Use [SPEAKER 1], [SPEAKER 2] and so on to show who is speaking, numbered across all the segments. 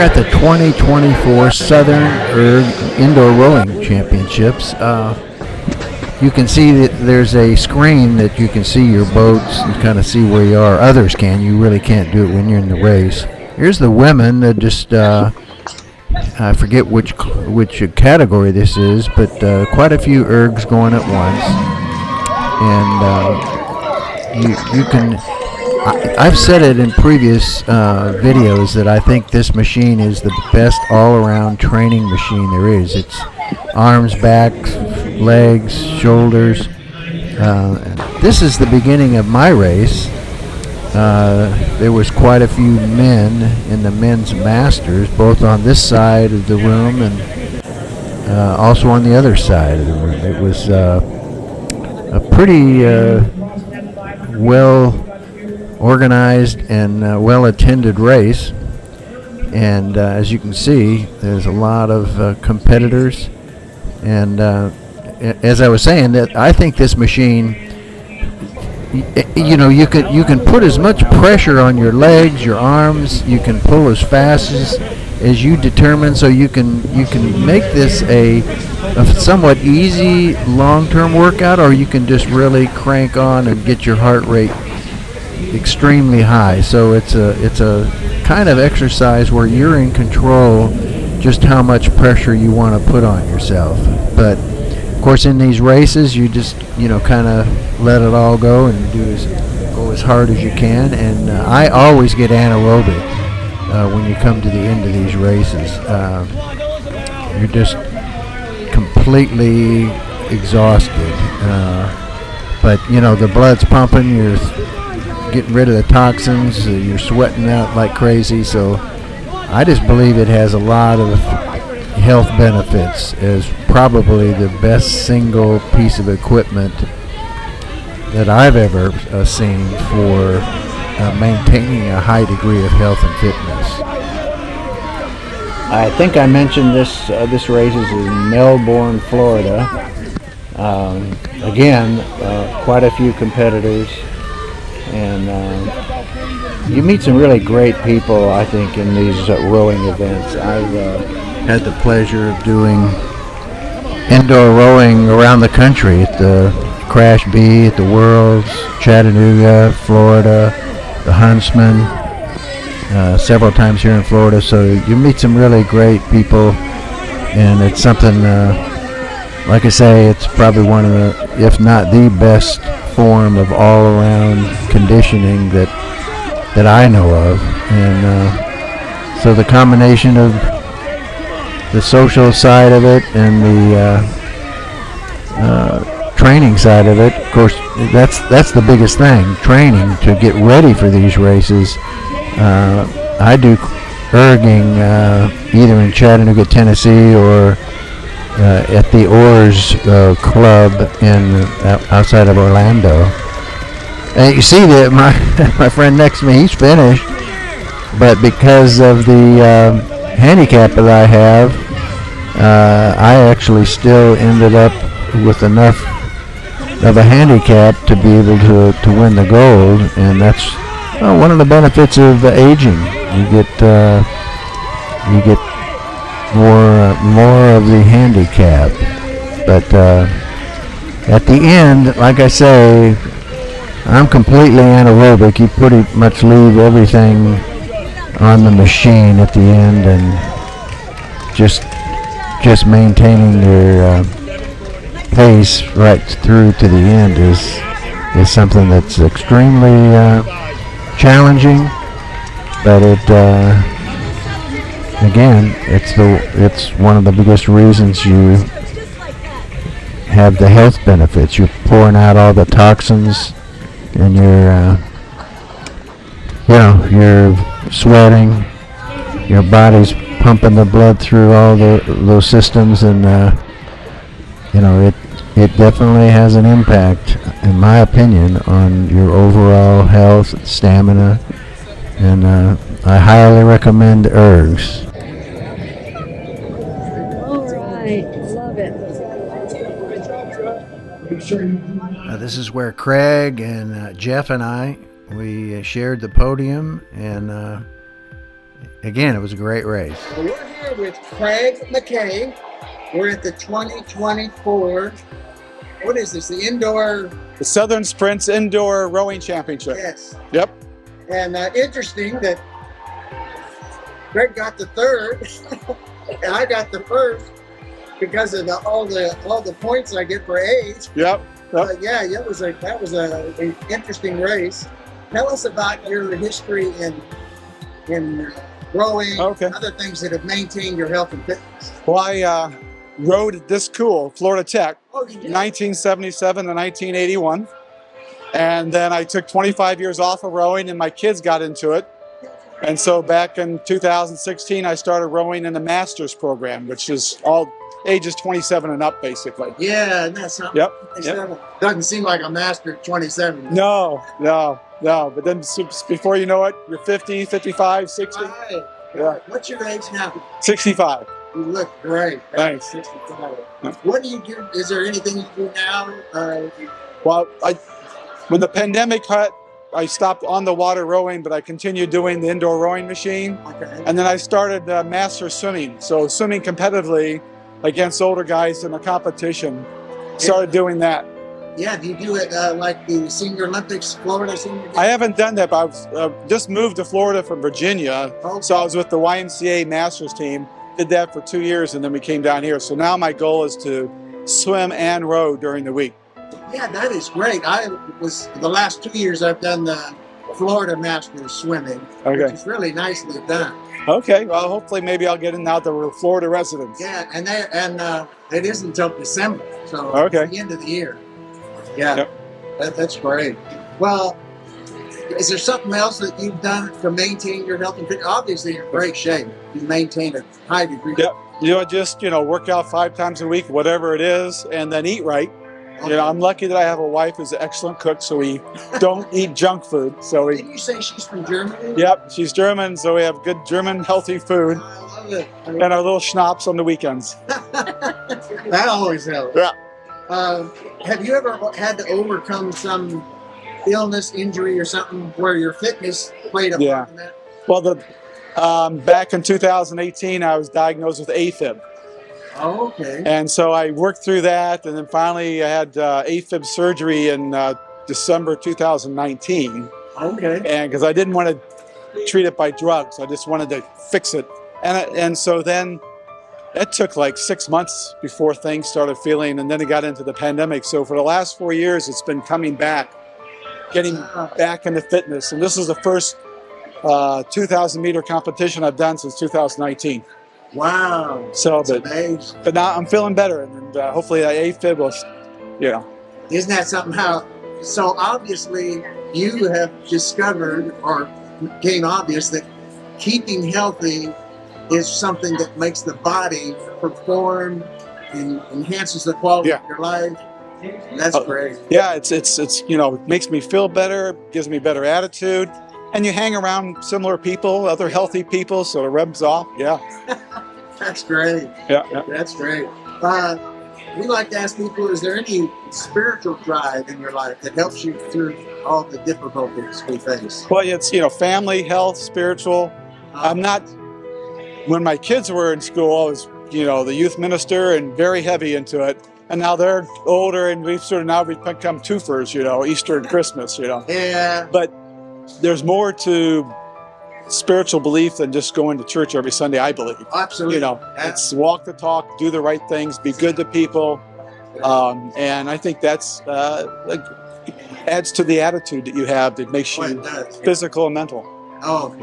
[SPEAKER 1] at the 2024 Southern Erg Indoor Rowing Championships. You can see that there's a screen that you can see your boats and kind of see where you are. Others can. You really can't do it when you're in the race. Here's the women that just, I forget which category this is, but quite a few ergs going at once. And you can, I've said it in previous videos that I think this machine is the best all-around training machine there is. It's arms, back, legs, shoulders. This is the beginning of my race. There was quite a few men in the men's masters, both on this side of the room and also on the other side of the room. It was a pretty well organized and well-attended race, and as you can see, there's a lot of competitors. And as I was saying, that I think this machine, you can put as much pressure on your legs, your arms. You can pull as fast as you determine, so you can make this a somewhat easy long-term workout, or you can just really crank on and get your heart rate extremely high. So it's a kind of exercise where you're in control just how much pressure you want to put on yourself. But of course, in these races, you just kind of let it all go and go as hard as you can. And I always get anaerobic when you come to the end of these races. You're just completely exhausted, but the blood's pumping. You're getting rid of the toxins. You're sweating out like crazy. So I just believe it has a lot of health benefits, as probably the best single piece of equipment that I've ever seen for maintaining a high degree of health and fitness. I think I mentioned this race is in Melbourne, Florida. Again, quite a few competitors, and you meet some really great people, I think, in these rowing events. I've had the pleasure of doing indoor rowing around the country at the Crash B, at the Worlds, Chattanooga, Florida, the Huntsman, several times here in Florida. So you meet some really great people, and it's something, like I say, it's probably one of the, if not the best form of all-around conditioning that I know of. And so the combination of the social side of it and the training side of it, of course, that's the biggest thing, training to get ready for these races. I do erging either in Chattanooga, Tennessee, or at the Oars Club outside of Orlando. And you see that my friend next to me, he's finished, but because of the handicap that I have, I actually still ended up with enough of a handicap to be able to win the gold. And that's one of the benefits of aging. You get more of the handicap. But at the end, like I say, I'm completely anaerobic. You pretty much leave everything on the machine at the end, and just maintaining your pace right through to the end is something that's extremely challenging. But it's one of the biggest reasons you have the health benefits. You're pouring out all the toxins, and you're sweating. Your body's pumping the blood through all those systems, and it definitely has an impact, in my opinion, on your overall health, stamina, and I highly recommend ergs.
[SPEAKER 2] All right, love it.
[SPEAKER 1] This is where Craig and Jeff and we shared the podium, and again, it was a great race.
[SPEAKER 3] Well, we're here with Craig McKay. We're at the 2024, what is this, the indoor?
[SPEAKER 4] The Southern Sprints Indoor Rowing Championship.
[SPEAKER 3] Yes.
[SPEAKER 4] Yep.
[SPEAKER 3] And interesting that Craig got the third and I got the first because of all the points I get for age.
[SPEAKER 4] Yep.
[SPEAKER 3] Yeah, that was an interesting race. Tell us about your history in rowing, other things that have maintained your health and fitness.
[SPEAKER 4] Well, I rowed at this school, Florida Tech,
[SPEAKER 3] Oh, you did?
[SPEAKER 4] 1977 to 1981. And then I took 25 years off of rowing and my kids got into it. And so back in 2016, I started rowing in the master's program, which is all ages 27 and up, basically.
[SPEAKER 3] Yeah, that's something.
[SPEAKER 4] Yep.
[SPEAKER 3] Doesn't seem like a master at 27.
[SPEAKER 4] No. But then before you know it, you're 50, 55, 60.
[SPEAKER 3] Right.
[SPEAKER 4] Yeah.
[SPEAKER 3] What's your age now?
[SPEAKER 4] 65.
[SPEAKER 3] You look great.
[SPEAKER 4] Thanks.
[SPEAKER 3] 65. What do you do? Is there anything you do now?
[SPEAKER 4] Well, when the pandemic hit, I stopped on the water rowing, but I continued doing the indoor rowing machine.
[SPEAKER 3] Okay.
[SPEAKER 4] And then I started master swimming. So swimming competitively against older guys in a competition. Started doing that.
[SPEAKER 3] Yeah, do you do it like the Senior Olympics, Florida Senior Games?
[SPEAKER 4] I haven't done that, but I've just moved to Florida from Virginia.
[SPEAKER 3] Okay.
[SPEAKER 4] So I was with the YMCA Masters team, did that for 2 years, and then we came down here. So now my goal is to swim and row during the week.
[SPEAKER 3] Yeah, that is great. The last 2 years I've done the Florida Masters swimming, which is really nicely done.
[SPEAKER 4] Okay, well, hopefully maybe I'll get in now the Florida residents.
[SPEAKER 3] Yeah, and it isn't until December, so it's the end of the year. Yeah, that's great. Well, is there something else that you've done to maintain your health and fitness? Obviously, you're in great shape. You maintain a high degree.
[SPEAKER 4] Yep. Just work out 5 times a week, whatever it is, and then eat right. Okay. I'm lucky that I have a wife who's an excellent cook, so we don't eat junk food. So
[SPEAKER 3] Didn't you say she's from Germany?
[SPEAKER 4] Yep, she's German, so we have good German healthy food.
[SPEAKER 3] I love it.
[SPEAKER 4] And our little schnapps on the weekends.
[SPEAKER 3] That always helps.
[SPEAKER 4] Yeah.
[SPEAKER 3] Have you ever had to overcome some illness, injury, or something where your fitness played a part in that?
[SPEAKER 4] Well, back in 2018, I was diagnosed with afib.
[SPEAKER 3] Oh, okay.
[SPEAKER 4] And so I worked through that, and then finally I had afib surgery in December 2019.
[SPEAKER 3] Okay.
[SPEAKER 4] And because I didn't want to treat it by drugs, I just wanted to fix it. And so then it took like 6 months before things started feeling, and then it got into the pandemic. So for the last 4 years, it's been coming back, getting back into fitness. And this is the first 2,000 meter competition I've done since 2019.
[SPEAKER 3] Wow.
[SPEAKER 4] So,
[SPEAKER 3] amazing.
[SPEAKER 4] But now I'm feeling better, and hopefully that AFib will,
[SPEAKER 3] Isn't that something? So obviously you have discovered, or became obvious, that keeping healthy is something that makes the body perform and enhances the quality of your life. That's great.
[SPEAKER 4] Yeah, it's it makes me feel better, gives me better attitude. And you hang around similar people, other healthy people, so it rubs off. Yeah.
[SPEAKER 3] That's great.
[SPEAKER 4] Yeah.
[SPEAKER 3] That's great. We like to ask people, is there any spiritual drive in your life that helps you through all the difficulties we face?
[SPEAKER 4] Well, it's, family, health, spiritual. I'm not, when my kids were in school, I was, the youth minister and very heavy into it. And now they're older and we've become twofers, Easter and Christmas,
[SPEAKER 3] Yeah.
[SPEAKER 4] But there's more to spiritual belief than just going to church every Sunday, I believe.
[SPEAKER 3] Absolutely.
[SPEAKER 4] It's walk the talk, do the right things, be good to people. And I think that's adds to the attitude that you have that makes you physical and mental.
[SPEAKER 3] Oh,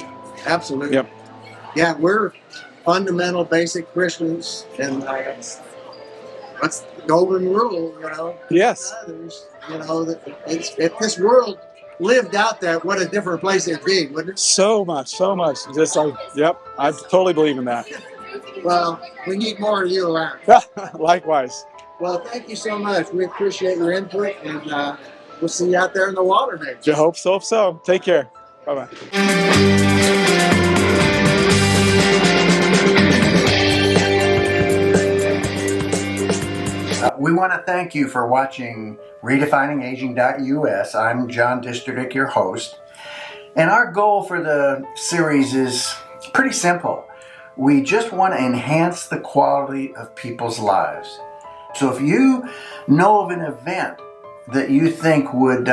[SPEAKER 3] absolutely.
[SPEAKER 4] Yep.
[SPEAKER 3] Yeah, we're fundamental, basic Christians, and that's the golden rule,
[SPEAKER 4] Yes.
[SPEAKER 3] Others, if this world lived out that, what a different place it'd be, wouldn't it?
[SPEAKER 4] So much. Just I totally believe in that.
[SPEAKER 3] Well, we need more of you around.
[SPEAKER 4] Likewise.
[SPEAKER 3] Well, thank you so much. We appreciate your input, and we'll see you out there in the water next.
[SPEAKER 4] I hope so. Take care. Bye-bye.
[SPEAKER 1] We want to thank you for watching RedefiningAging.us. I'm John Disterdick, your host. And our goal for the series is pretty simple. We just want to enhance the quality of people's lives. So if you know of an event that you think would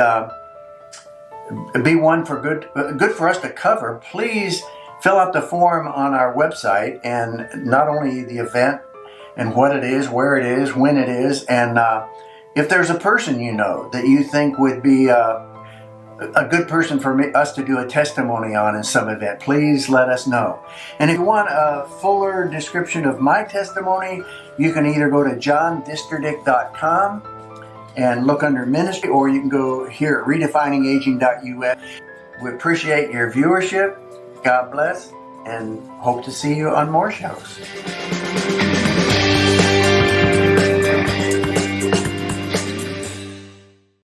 [SPEAKER 1] be one for good for us to cover, please fill out the form on our website, and not only the event and what it is, where it is, when it is, and if there's a person you know that you think would be a good person for us to do a testimony on in some event, please let us know. And if you want a fuller description of my testimony, you can either go to johndisterdick.com and look under ministry, or you can go here at redefiningaging.us. We appreciate your viewership. God bless, and hope to see you on more shows.